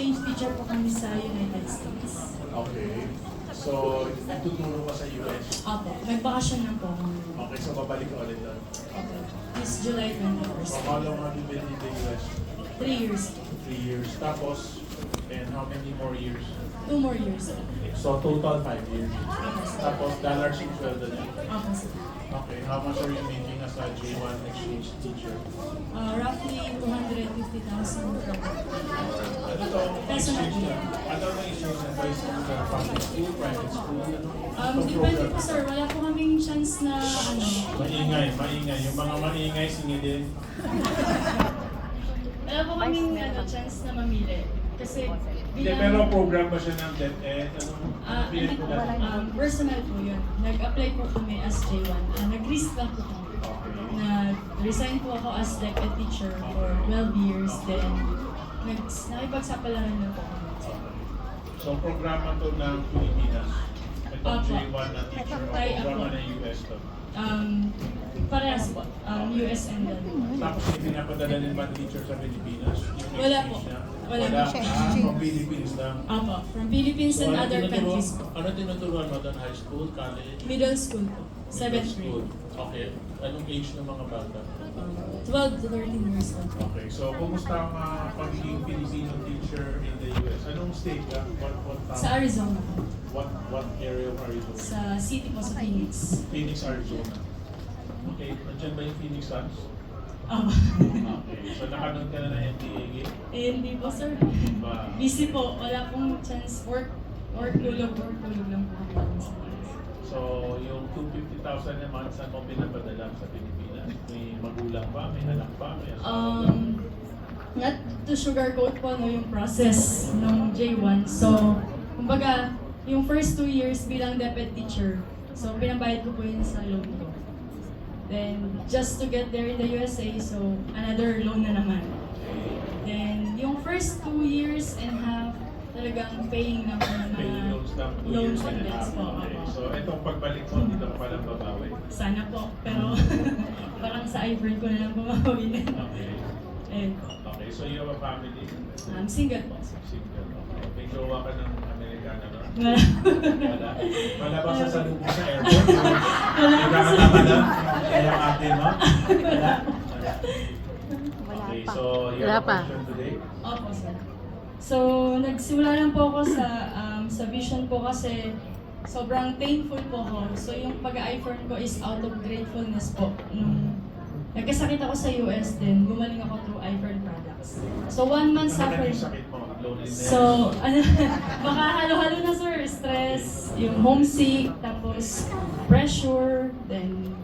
exchange teacher po kami sa United States. Okay. So, nagtuturo ka sa US? Opo, nagbakasyon na po kami. Okay, so babalik ka ulit doon. Opo, this July 21st. So, how long have you been in the US? 3 years. 3 years. Tapos, and how many more years? 2 more years. So, total 5 years. Opo, sir. Tapos, dollars yung sweldo niya. Opo, sir. Okay, how much are you making as a J1 exchange teacher? Roughly 250,000 per month. Ano to? Peso na Exchange po. na? Ano ang exchange na? By school, public school, private school? Ano? Depende po sir, wala po kaming chance na ano. Maingay, maingay. Yung mga maingay, singilin. Wala po kaming chance na mamili. Kasi Hindi, pero program ba siya ng DepEd? Ano? hindi po, personal po yun. Nag-apply po kami as J1. Nag-risk lang po kami. Nag-resign po ako as DepEd teacher for 12 years. Then, nakipagsapalaran na po kami. So, programa to ng Pilipinas. Itong Opo. J1 na teacher o Ay, programa apo. ng US to. Parehas po. US and then. Tapos may pinapadala din ba teacher sa Pilipinas? Yung Wala exchange po. niya? Wala Wala. po. From Philippines lang. Opo, from Philippines and ano other countries po. Ano tinuturuan mo doon? High school, college? Middle school po. 7th Middle school. grade. Okay. Anong age ng mga bata? 12 to 13 years old. Okay. So, kumusta ang pagiging Filipino teacher in the US? Anong state ka? What town? Sa Arizona. What area of Arizona? Sa city po, sa Phoenix. Phoenix, Arizona. Okay. Nandiyan ba yung Phoenix Suns? Okay. So, nakanood ka na ng NBA game? Hindi po sir. Ba? Busy po. Wala pong chance. Work, tulog lang po. So, yung 250,000 a month, saan mo pinapadala sa Pilipinas? May magulang ba? May anak ba? May asawa ba? Not to sugarcoat po no, yung process ng J1. So, kumbaga, yung first 2 years bilang DepEd teacher, so pinabayad ko po yun sa loan ko. Then, just to get there in the USA, so another loan na naman. Then, yung first 2 years and half, talagang paying na po ng Pay mga loans lang, 2 loan years and a half. payments po. Okay. Opo. So, itong pagbalik mo, dito ka palang babawi. Sana po, pero parang sa iPhone ko na lang bumawi na. Okay. Ayun. Okay, so you have a family? Single po. Single. Okay. May jowa ka ng Amerikana, no? Wala. Wala. Wala ba sa salubong sa airport? Nagkakata ka na? Kaya ate, no? Wala. Wala. Okay, so you have a question today? Opo, sir. So, nagsimula lang po ako sa vision po kasi sobrang thankful po ako. So, yung pag-i-firm ko is out of gratefulness po. Nung nagkasakit ako sa US din, gumaling ako through iFern products. So, 1 month Ano suffering. yung sakit mo? Loneliness? So, baka halo-halo na sir, stress, yung homesick, tapos pressure, then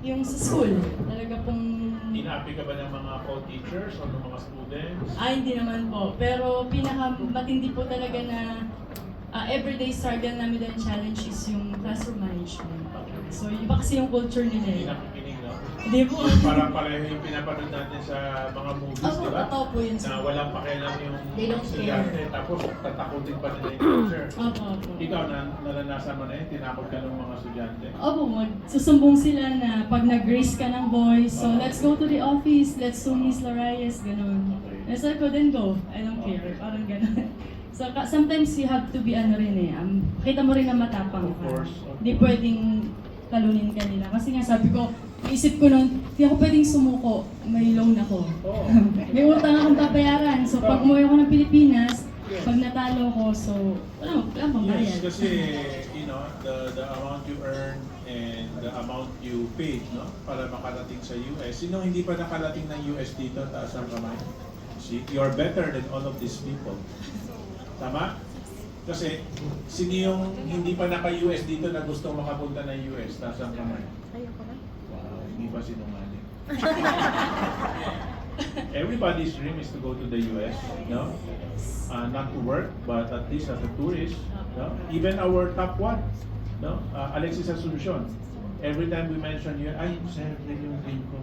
yung sa school. Talaga pong Inapi ka ba ng mga co-teachers o ng mga students? hindi naman po. Pero pinaka-matindi po talaga na everyday struggle namin and challenge is yung classroom management. So, iba kasi yung culture nila Hindi eh. nakikinig, no? Hindi po. Parang pareho yung pinapanood natin sa mga movies, Opo, di ba? totoo po yun, sir. Na walang pakialam yung They don't estudyante, care. tapos tatakutin pa nila yung teacher. Opo, opo. Ikaw, naranasan mo na yun, tinakot ka ng mga estudyante. Opo, magsusumbong sila na pag nag-raise ka ng boys, so let's go to the office, let's sue Miss Larias, ganun. Okay. Nasa ko, then go. I don't care. Parang ganun. So, sometimes you have to be ano rin eh. Kita mo rin na matapang Of ka. course. Hindi pwedeng talunin ka nila. Kasi nga sabi ko, isip ko nun, hindi ako pwedeng sumuko. May loan ako. Oo. May utang akong babayaran. So, pag umuwi ako ng Pilipinas, pag natalo ko, so, wala pang Yes, bayad. kasi, you know, the amount you earn and the amount you paid, no, para makarating sa US. Sino hindi pa nakarating ng US dito, taas ang kamay? See, you're better than all of these people. Tama? Kasi, sino yung hindi pa naka-US dito na gusto makapunta ng US, taas ang kamay? Wow, hindi ba sinungaling? Everybody's dream is to go to the US, no? Not to work, but at least as a tourist, no? Even our top one, no? Alexis Asuncion. Every time we mention yun, ay, sir, yun yung dream ko.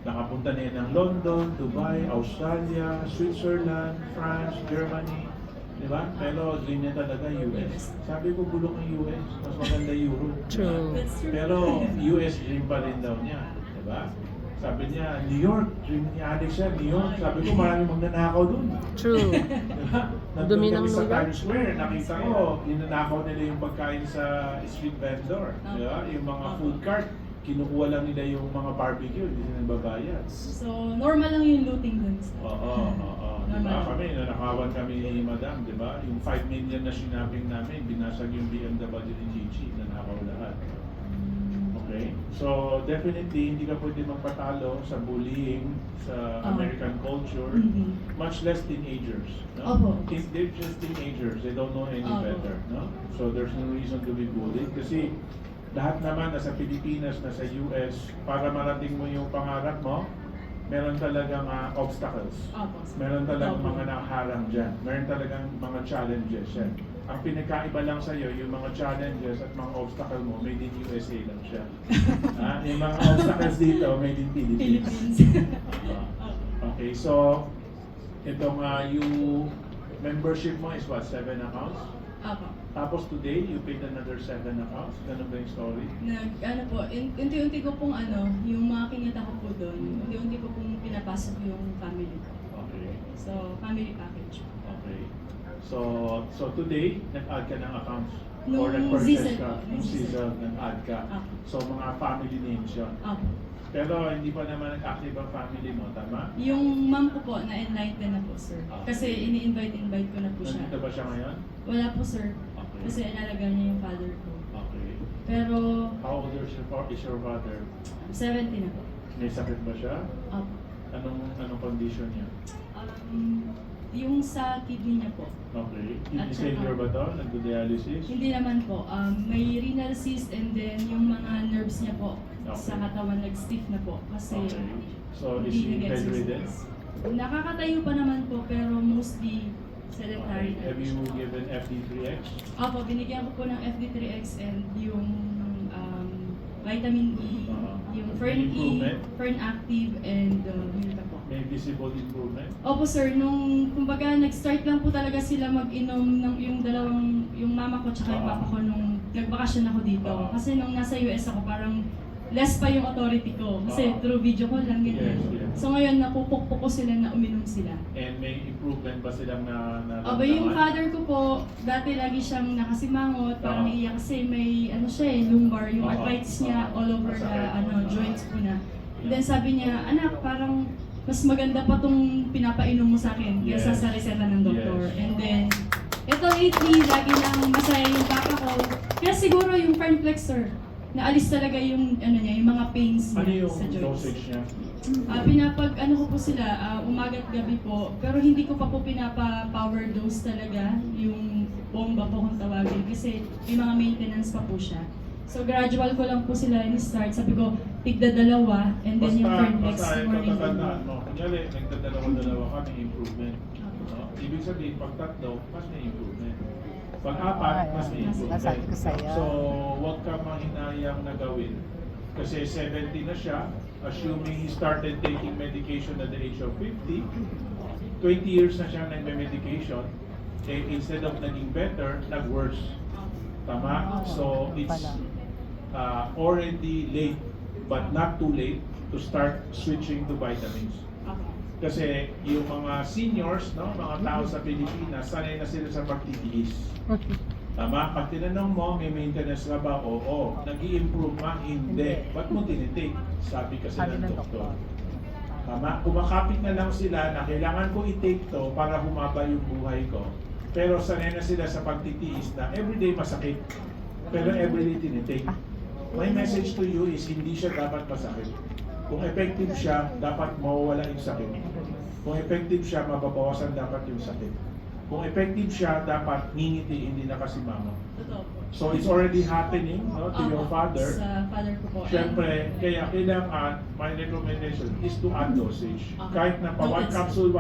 Nakapunta na yan ng London, Dubai, Australia, Switzerland, France, Germany, di ba? Pero dream niya talaga US. Sabi ko, bulok ang US, mas maganda Europe. True. That's true. Pero US dream pa rin daw niya, di ba? Sabi niya, New York, dream ni Alex siya, New York. Sabi ko, maraming magnanakaw dun. True. Diba? Dumi Nandun kami ng sa New York. Times Square, nakita ko, ninanakaw nila yung pagkain sa street vendor. Diba? Yung mga food cart, kinukuha lang nila yung mga barbecue, hindi sila nagbabayad. So, normal lang yung looting dun. Sir. Oo. Diba? Normal. Kami, nanakawan kami ni Madam, diba? Yung 5 million na sinabing namin, binasag yung BMW ni Gigi, nanakaw lahat. Okay? So, definitely, hindi ka pwede magpatalo sa bullying, sa American culture, Mhm. much less teenagers. No? Opo. They're just teenagers, they don't know any Opo. better. No? So, there's no reason to be bullied. Kasi, lahat naman nasa Pilipinas, nasa US, para marating mo yung pangarap mo, meron talagang obstacles. Opo. Meron talagang Opo. mga nakaharang dyan. Meron talagang mga challenges yan. Ang pinagkaiba lang sa'yo, yung mga challenges at mga obstacle mo, made in USA lang siya. Yung mga obstacles dito, made in Philippines. Philippines. Okay, so, itong yung membership mo is what, 7 accounts? Opo. Tapos today, you paid another 7 accounts? Ganun ba yung story? Unti-unti ko pong yung mga kinita ko po doon, unti-unti ko pong pinapasok yung family ko. Okay. So, family package. Okay. So today, nag-add ka ng accounts? Or Nung nag-purchase Zizel ka? po, Nung nung Zizel, nag-add ka. Opo. So mga family names yun. Opo. Pero hindi pa naman nag-active ang family mo, tama? Yung mom ko po, na-enlighten na po, sir. Ah. Kasi ini-invite ko na po siya. Nandito ba siya ngayon? Wala po, sir. Okay. Kasi inalaga niya yung father ko. Okay. Pero, How old is your father? 70 na po. May sakit ba siya? Opo. Anong condition niya? Yung sa kidney niya po. Okay. At Kidney saka- failure ba to? Nagdo-dialysis? Hindi naman po. May renal cyst and then yung mga nerves niya po sa Okay. katawan nag-stiff na po. Kasi Okay. So is hindi he bedridden? nag-exercise. Nakakatayo pa naman po pero mostly sedentary Okay. na Have po you siya. given FD3X? Opo, binigyan ko po ng FD3X and yung vitamin E, yung Fern E, Improvement? Fern Active, and yun pa po. May visible improvement? Opo sir, kumbaga nag-start lang po talaga sila mag-inom ng yung mama ko tsaka yung papa ko nung nagbakasyon ako dito. Kasi nung nasa US ako parang less pa yung authority ko. Kasi through video call lang ganyan. Yes. So ngayon napupukpok ko sila na uminom sila. And may improvement ba silang na Aba, yung father ko po, dati lagi siyang nakasimangot, parang naiiyak kasi may lumbar, yung arthritis niya all over the joints po na. And then sabi niya, anak, parang mas maganda pa tong pinapainom mo sa akin kaysa Yes. sa reseta ng doktor. Yes. And then, ito lately, lagi nang masaya yung papa ko. Kaya siguro yung Fern Flexor, naalis talaga yung yung mga pains Ano niya yung sa joints. dosage niya? Ko po sila, umaga't gabi po, pero hindi ko pa po pinapa-power dose talaga, yung bomba po kung tawagin, kasi may mga maintenance pa po siya. So gradual ko lang po sila in-start, sabi ko, tigda dalawa, and then yung Fernlex morning and Tatandaan mo. Kunyari, nagdadalawa-dalawa ka, may improvement. No? Ibig sabihin, pag tatlo, mas may improvement. Pag apat, mas may improvement. Nasabi ko sa'yo. So, huwag ka mahinayang na gawin. Kasi 70 na siya, assuming he started taking medication at the age of 50, 20 years na siya nagme-medication, instead of naging better, nag-worse. Tama? So, it's already late, but not too late, to start switching to vitamins. Kasi yung mga seniors, no, mga tao sa Pilipinas, sanay na sila sa pagtitiis. Tama? Pag tinanong mo, may maintenance ka ba? Oo. Nag-i-improve ma? Hindi. Ba't mo tinitake? Sabi kasi Sabi ng ng doktor. doktor. Tama? Kumakapit na lang sila na kailangan ko i-take to para humaba yung buhay ko. Pero sanay na sila sa pagtitiis na everyday masakit. Pero everyday tinitake. My message to you is hindi siya dapat masakit. Kung effective siya, dapat mawawala yung sakit. Kung effective siya, mababawasan dapat yung sakit. Kung effective siya, dapat ngingiti, hindi nakasimama. Totoo po. So it's already happening, no, to your father. Sa father ko po. Siyempre, kaya kailangan, my recommendation is to add dosage. Kahit na pa one capsule,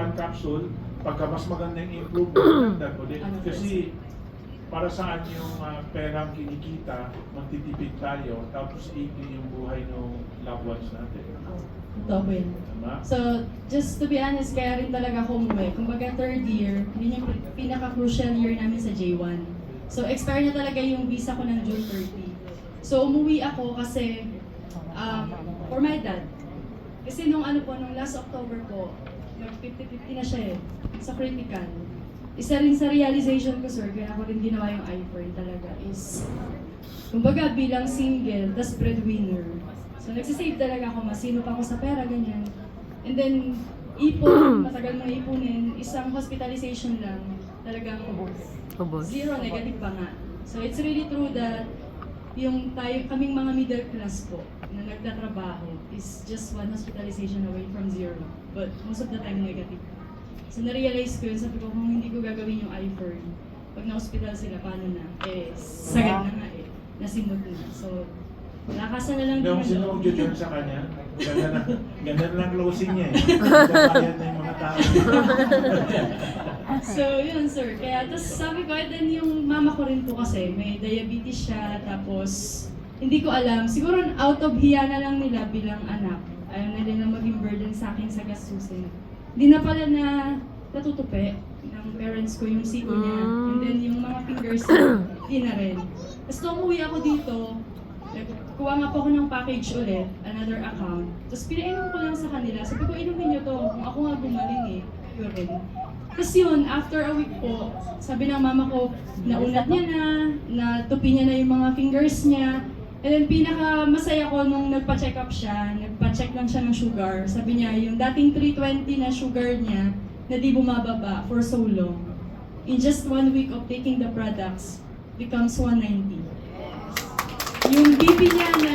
pagka mas maganda yung improvement, dagdag ulit. Kasi para saan yung perang kinikita, magtitipid tayo, tapos ikli yung buhay ng loved ones natin. Totoo po yun. Tama? So, just to be honest, kaya rin talaga ako umuwi. Kumbaga third year, yun yung pinaka-crucial year namin sa J1. So, expire na talaga yung visa ko ng June 30. So, umuwi ako kasi for my dad. Kasi nung ano po, nung last October po, nag 50-50 na siya eh, sa critical. Isa rin sa realization ko, sir, kaya ako rin ginawa yung iPhone talaga is, kumbaga bilang single, tas breadwinner. So nagsisave talaga ako, masino pa ako sa pera, ganyan. And then, ipon, matagal mo ipunin, isang hospitalization lang, talagang zero, negative pa nga. So it's really true that yung tayo, kaming mga middle class po, na nagtatrabaho, is just one hospitalization away from zero. But most of the time, negative. So na-realize ko yun, sabi ko, kung hindi ko gagawin yung iFern, pag na-hospital sila, paano na? Eh, sagad na nga eh, nasinod na. So, lakasan na lang Hindi, kung din sino ang loob. mag-join sa kanya, ganda na lang closing niya eh. Babayad na yung mga tao. So, yun sir. Kaya, tapos sabi ko, and then yung mama ko rin po kasi, may diabetes siya, tapos hindi ko alam. Siguro out of hiya na lang nila bilang anak. Ayaw na nila maging burden sa akin sa gastusin. Hindi na pala na natutupi ng parents ko yung siko niya. And then yung mga fingers niya, hindi na rin. Tapos nung umuwi ako dito, kuha nga po ako ng package ulit, another account. Tapos pinainom ko lang sa kanila. Sabi ko, inumin niyo to. Kung ako nga gumaling eh. Yun. Tapos yun, after a week po, sabi ng mama ko, naunat niya na, natupi niya na yung mga fingers niya. And then pinaka masaya ko nung nagpa-check up siya, nagpa-check lang siya ng sugar. Sabi niya, yung dating 320 na sugar niya, na di bumababa for so long. In just 1 week of taking the products, becomes 190. Yung BP niya na,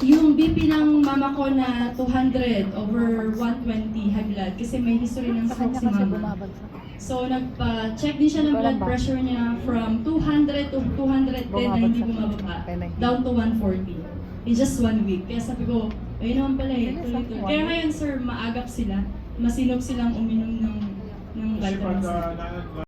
yung BP ng mama ko na 200 over 120 high blood kasi may history ng stroke si mama. So nagpa-check din siya ng blood pressure niya from 200 to 210 na hindi bumababa, down to 140 in just 1 week. Kaya sabi ko, ayun naman pala eh, tuloy-tuloy. Kaya ngayon sir, maagap sila, masinop silang uminom ng Kasi pag vitamins.